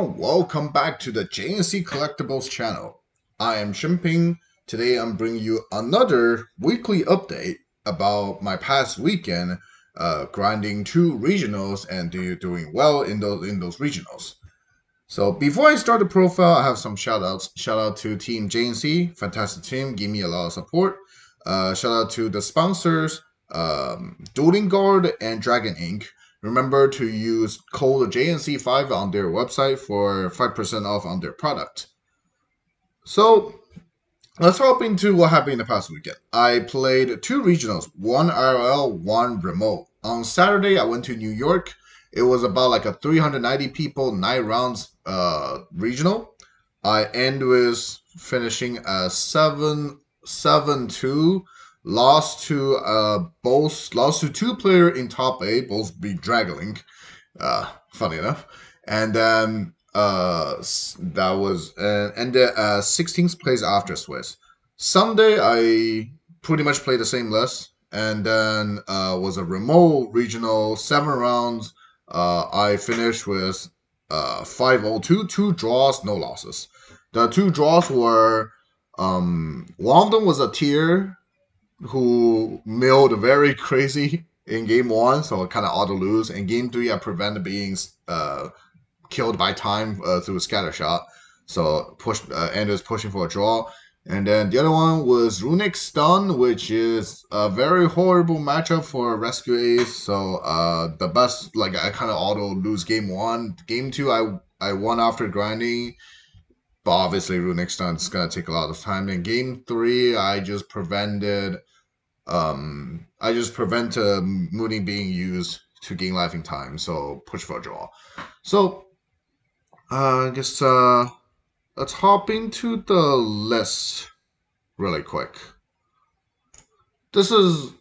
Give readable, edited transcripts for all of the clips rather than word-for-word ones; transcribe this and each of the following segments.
everyone, welcome back to the JNC Collectibles channel. I am Shunping. Today I'm bringing you another weekly update about my past weekend grinding 2 regionals and doing well in those regionals. So before I start the profile, I have some shoutouts. Shout out to Team JNC, fantastic team, give me a lot of support. Shout out to the sponsors, Dueling Guard and Dragon Ink. Remember to use code JNC5 on their website for 5% off on their product. So let's hop into what happened in the past weekend. I played 2 regionals, one IRL, one remote. On Saturday, I went to New York. It was about like a 390 people, 9 rounds regional. I end with finishing a 7-2. Lost to 2 player in top 8, both be Dragon. Funny enough. And then that was and the 16th place after Swiss. Sunday I pretty much played the same list, and then was a remote regional 7 rounds. I finished with 502, 2 draws, no losses. The 2 draws were one of them was a tier who milled very crazy in game 1, so kind of auto lose. In game 3, I prevented being killed by time through a scatter shot, so Anders pushing for a draw. And then the other one was Runic Stun, which is a very horrible matchup for Rescue Ace. So the best, like I kind of auto lose game 1. Game 2, I won after grinding. But obviously, Runic Stun is gonna take a lot of time. In game 3, I just prevented Mooning being used to gain life in time, so push for a draw. So I guess let's hop into the list really quick. This is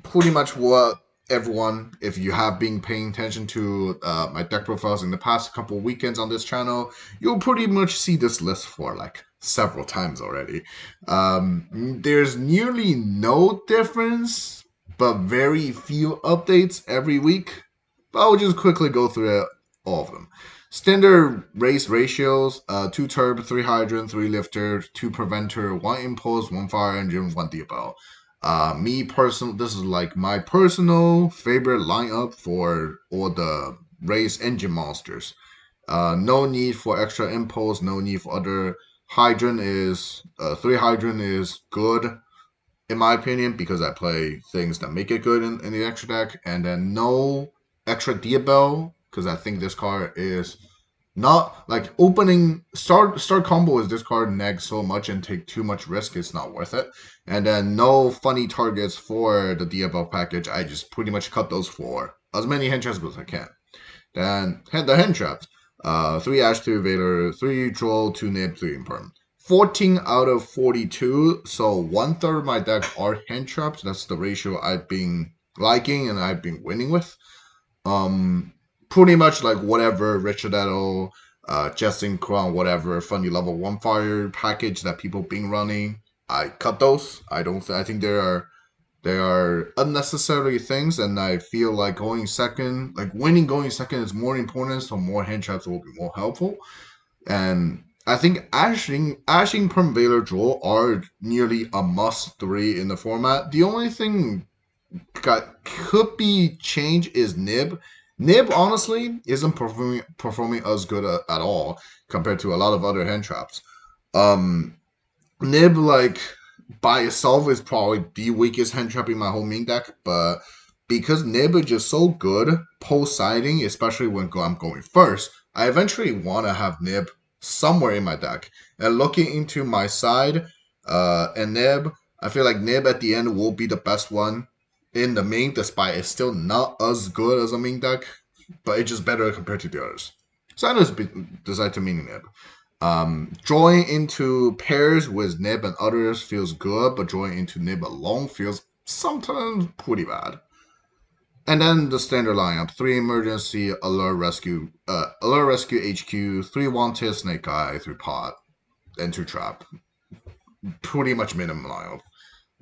pretty much what everyone, if you have been paying attention to my deck profiles in the past couple weekends on this channel, you'll pretty much see this list for like several times already. There's nearly no difference, but very few updates every week. But I'll just quickly go through all of them. Standard race ratios: 2 turb, 3 hydrant, 3 lifter, 2 preventer, 1 impulse, 1 fire engine, 1 depot. This is like my personal favorite lineup for all the race engine monsters. No need for extra impulse, no need for other. Hydrant is 3 hydrant is good in my opinion because I play things that make it good in the extra deck, and then no extra Diabell because I think this card is not like opening start combo is this card neg so much and take too much risk, it's not worth it. And then no funny targets for the Diabell package. I just pretty much cut those for as many hand traps as I can. Then the hand traps. 3 Ash, 3 Vader, 3 Troll, 2 Nib, 3 Imperm. 14 out of 42, so 1/3 of my deck are hand traps. That's the ratio I've been liking and I've been winning with. Pretty much like whatever Richardetto, Jesting Crown, whatever funny level 1 fire package that people been running, I cut those. I think they are unnecessary things, and I feel like going second, like winning going second is more important, so more hand traps will be more helpful. And I think Ashing Perm Veiler Droll are nearly a must 3 in the format. The only thing that could be changed is Nib. Nib honestly isn't performing as good at all compared to a lot of other hand traps. Nib, like, by itself is probably the weakest hand trap in my whole main deck, but because Nib is just so good post-siding, especially when I'm going first, I eventually want to have Nib somewhere in my deck. And looking into my side and Nib, I feel like Nib at the end will be the best one in the main, despite it's still not as good as a main deck, but it's just better compared to the others. So I just decided to main Nib. Drawing into pairs with Nib and others feels good, but drawing into Nib alone feels sometimes pretty bad. And then the standard lineup: 3 emergency, alert rescue HQ, 3 wanted, snake eye, 3 pot, and 2 trap. Pretty much minimum lineup.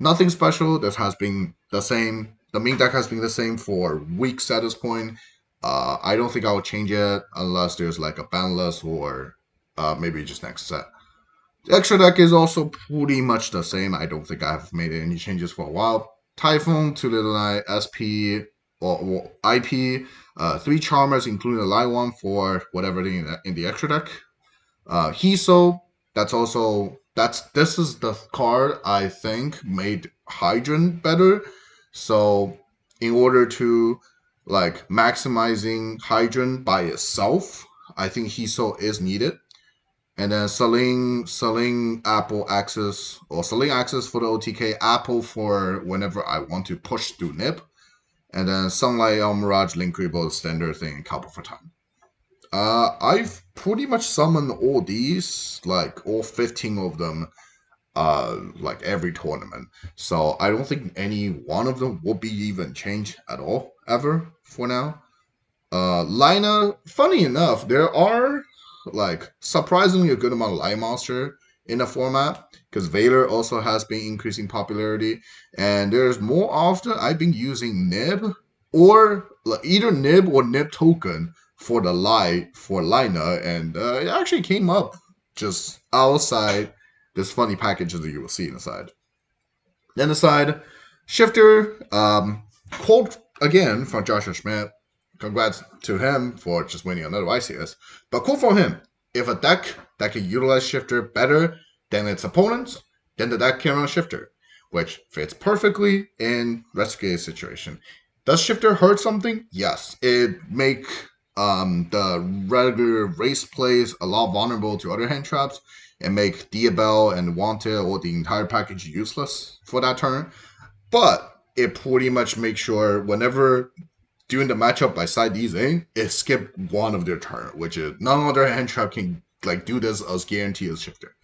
Nothing special. This has been the same. The main deck has been the same for weeks at this point. I don't think I will change it unless there's like a ban list or maybe just next set. The extra deck is also pretty much the same. I don't think I've made any changes for a while. Typhoon, 2 Little Knight, SP, or IP, 3 Charmers, including the light one for whatever in the extra deck. Hiso, this is the card I think made Hydrant better. So in order to like maximizing Hydrant by itself, I think Hiso is needed. And then selling Apple access or selling access for the OTK, Apple for whenever I want to push through NIP, and then Sunlight, Mirage, Link Rebuild, standard thing, and Couple for time. I've pretty much summoned all these, like all 15 of them, like every tournament. So I don't think any one of them will be even changed at all, ever, for now. Lina, funny enough, there are like surprisingly a good amount of Light Monster in the format because Valor also has been increasing popularity, and there's more often I've been using Nib or either Nib or Nib token for the Light for Lina, and it actually came up just outside this funny packages that you will see inside. Then the side shifter, quote again from Joshua Schmidt. Congrats to him for just winning another ICS. But quote from him: if a deck that can utilize shifter better than its opponents, then the deck can run shifter, which fits perfectly in Rescue situation. Does shifter hurt something? Yes. It make the regular race plays a lot vulnerable to other hand traps and make Diabel and Wanted or the entire package useless for that turn. But it pretty much makes sure whenever during the matchup by side these in, it skipped one of their turn, which is none other hand trap can like do this as guaranteed as shifter.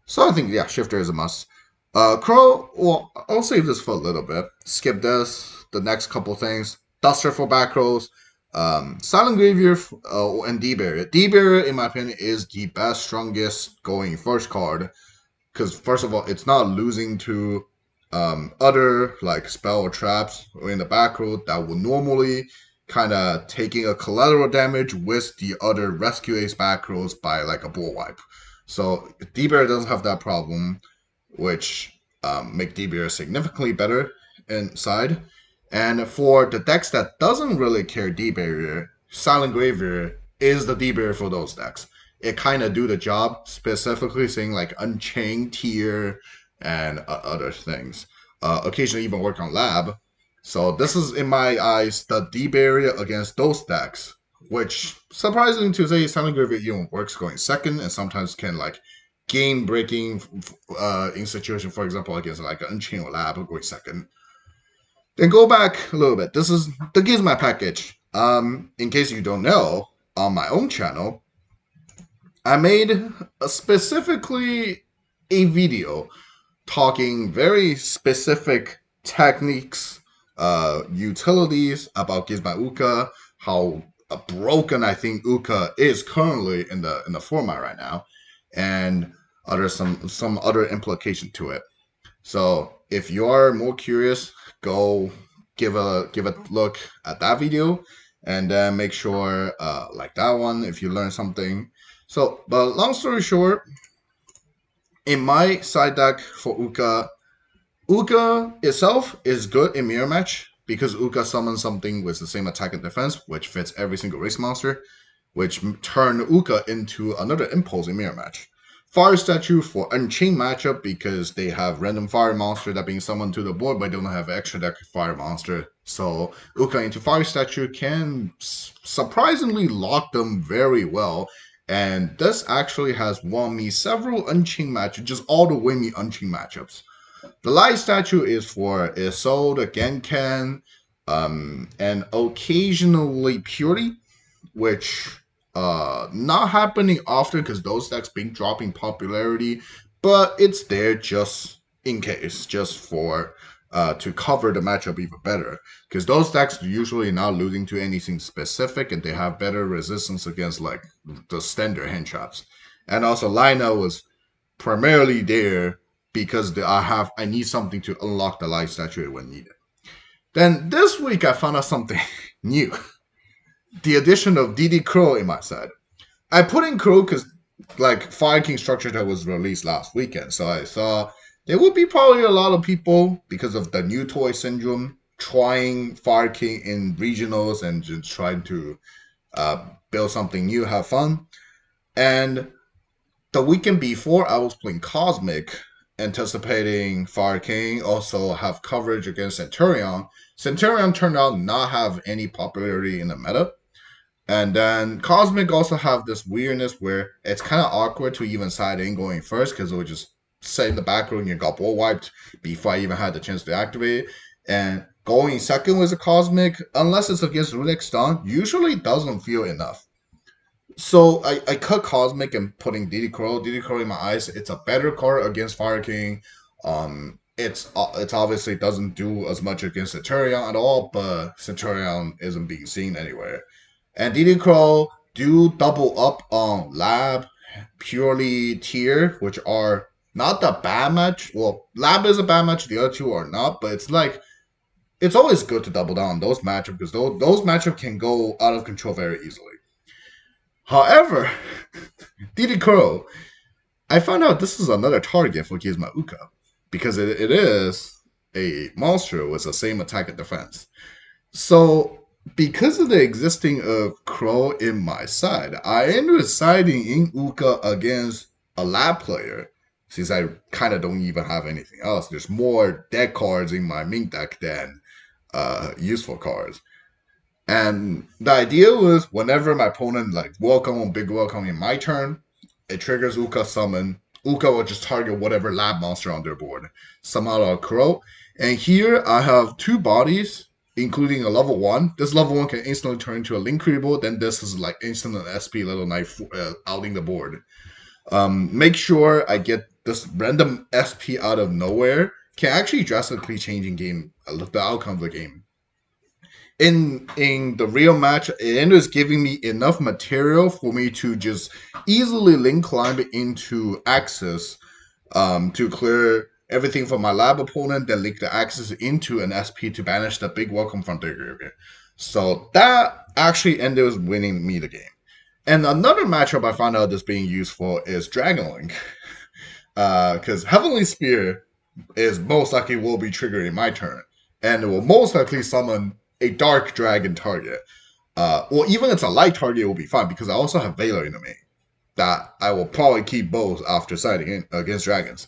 So I think shifter is a must. Crow, well, I'll save this for a little bit. Skip this, the next couple things. Duster for back rows. Silent Graveyard and D-Barrier. D-Barrier, in my opinion, is the best, strongest going first card. Because, first of all, it's not losing to other like spell or traps in the back row that would normally kind of taking a collateral damage with the other rescue ace back rows by like a bull wipe. So D-Bear doesn't have that problem, which make D-Bear significantly better inside. And for the decks that doesn't really care D-Barrier, Silent Graveyard is the D-Barrier for those decks. It kind of do the job, specifically saying like Unchained Tier and other things. Occasionally even work on Lab. So this is, in my eyes, the D-Barrier against those decks, which, surprisingly to say, Silent Graveyard even works going second and sometimes can like game breaking in situation, for example, against like Unchained or Lab going second. Then go back a little bit. This is the Gizmo package. In case you don't know, on my own channel, I made specifically a video talking very specific techniques, utilities about Gizmo Uka, how broken I think Uka is currently in the format right now, and some other implication to it. So if you are more curious, go give a look at that video, and then make sure like that one if you learn something. So, but long story short, in my side deck for Uka, Uka itself is good in mirror match because Uka summons something with the same attack and defense, which fits every single race monster, which turn Uka into another impulse in mirror match. Fire Statue for Unchained matchup because they have random fire monster that being summoned to the board but don't have extra deck fire monster. So Uka into Fire Statue can surprisingly lock them very well. And this actually has won me several Unchained matchups, just all the win me Unchained matchups. The Light Statue is for Isolde, Genkan, and occasionally Purity, which not happening often because those decks been dropping popularity, but it's there just in case, just for to cover the matchup even better. Because those decks are usually not losing to anything specific, and they have better resistance against like the standard hand traps. And also, Lina was primarily there because I need something to unlock the Light Statue when needed. Then this week I found out something new. the addition of DD Crow in my side. I put in Crow because like Fire King structure that was released last weekend, so I saw there would be probably a lot of people because of the new toy syndrome trying Fire King in regionals and just trying to uh, build something new, have fun. And the weekend before, I was playing Cosmic, anticipating Fire King, also have coverage against Centurion. Centurion turned out not have any popularity in the meta. And then Cosmic also have this weirdness where it's kind of awkward to even side in going first because it would just sit in the back row and you got ball wiped before I even had the chance to activate it. And going second with a Cosmic, unless it's against Runic Stun, usually doesn't feel enough. So I cut Cosmic and putting DD Crow. DD Crow in my eyes, it's a better card against Fire King. It's obviously doesn't do as much against Centurion at all, but Centurion isn't being seen anywhere. And DD Crow do double up on Lab, purely tier, which are not the bad match. Well, Lab is a bad match, the other two are not, but it's like it's always good to double down on those matchups because those matchups can go out of control very easily. However, DD Crow, I found out this is another target for Gizmo Uka because it is a monster with the same attack and defense. So, because of the existing of Crow in my side, I ended up siding in Uka against a lab player since I kind of don't even have anything else. There's more deck cards in my main deck than useful cards. And the idea was whenever my opponent like welcome big welcome in my turn, it triggers Uka summon. Uka will just target whatever lab monster on their board. Summon a crow. And here I have two bodies, including a level 1. This level 1 can instantly turn into a link creable. Then this is like instant SP level 9 outing the board. Make sure I get this random SP out of nowhere. Can actually drastically change in game the outcome of the game in the real match, it ended up giving me enough material for me to just easily link climb into Axis to clear everything from my lab opponent, then link the Axis into an SP to banish the big welcome from their graveyard. So that actually ended up winning me the game. And another matchup I found out that's being useful is Dragon Link. Because Heavenly Spear is most likely will be triggered in my turn. And it will most likely summon a dark dragon target. Or even if it's a light target, it will be fine because I also have Valor in the main. That I will probably keep both after siding against dragons.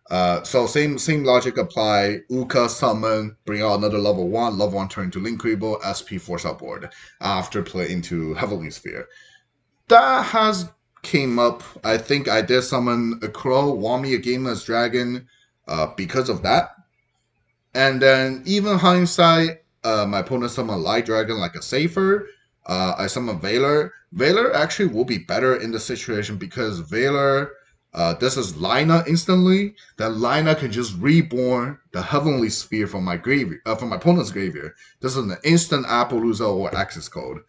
So same logic apply. Uka summon, bring out another level 1. Level 1 turn into Link Creeble, SP force outboard after play into Heavenly Sphere. That has came up. I think I did summon a crow, won me a game as dragon because of that. And then even hindsight, my opponent summoned Light Dragon like a safer. I summon Valor. Valor actually will be better in the situation because Valor, this is Lina instantly. That Lina can just reborn the Heavenly Sphere from my graveyard, from my opponent's graveyard. This is an instant Appaloosa or Access code.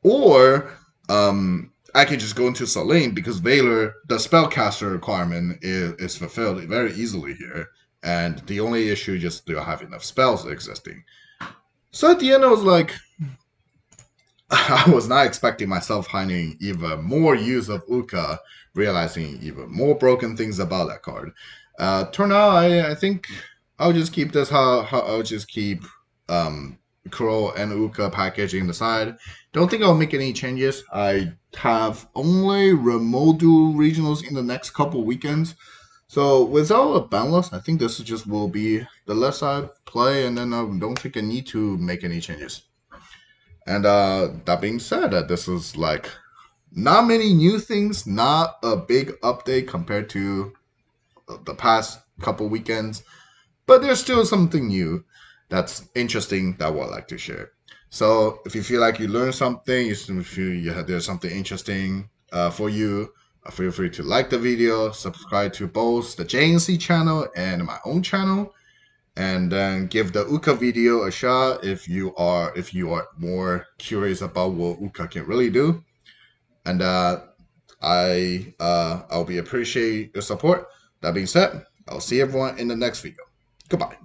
Or I can just go into Selene because Valor, the spellcaster requirement is fulfilled very easily here. And the only issue just do I have enough spells existing. So at the end, I was like, I was not expecting myself finding even more use of Uka, realizing even more broken things about that card. Turn out, I think I'll just keep this how I'll just keep Crow and Uka packaging the side. Don't think I'll make any changes. I have only remote duel regionals in the next couple weekends. So without a BANLIST, I think this just will be the left side play, and then I don't think I need to make any changes. And that being said, this is like not many new things, not a big update compared to the past couple weekends, but there's still something new that's interesting that I would like to share. So if you feel like you learned something, you feel there's something interesting for you, feel free to like the video, subscribe to both the JNC channel and my own channel, and then give the Uka video a shot if you are more curious about what Uka can really do. And I'll be appreciate your support. That being said, I'll see everyone in the next video. Goodbye.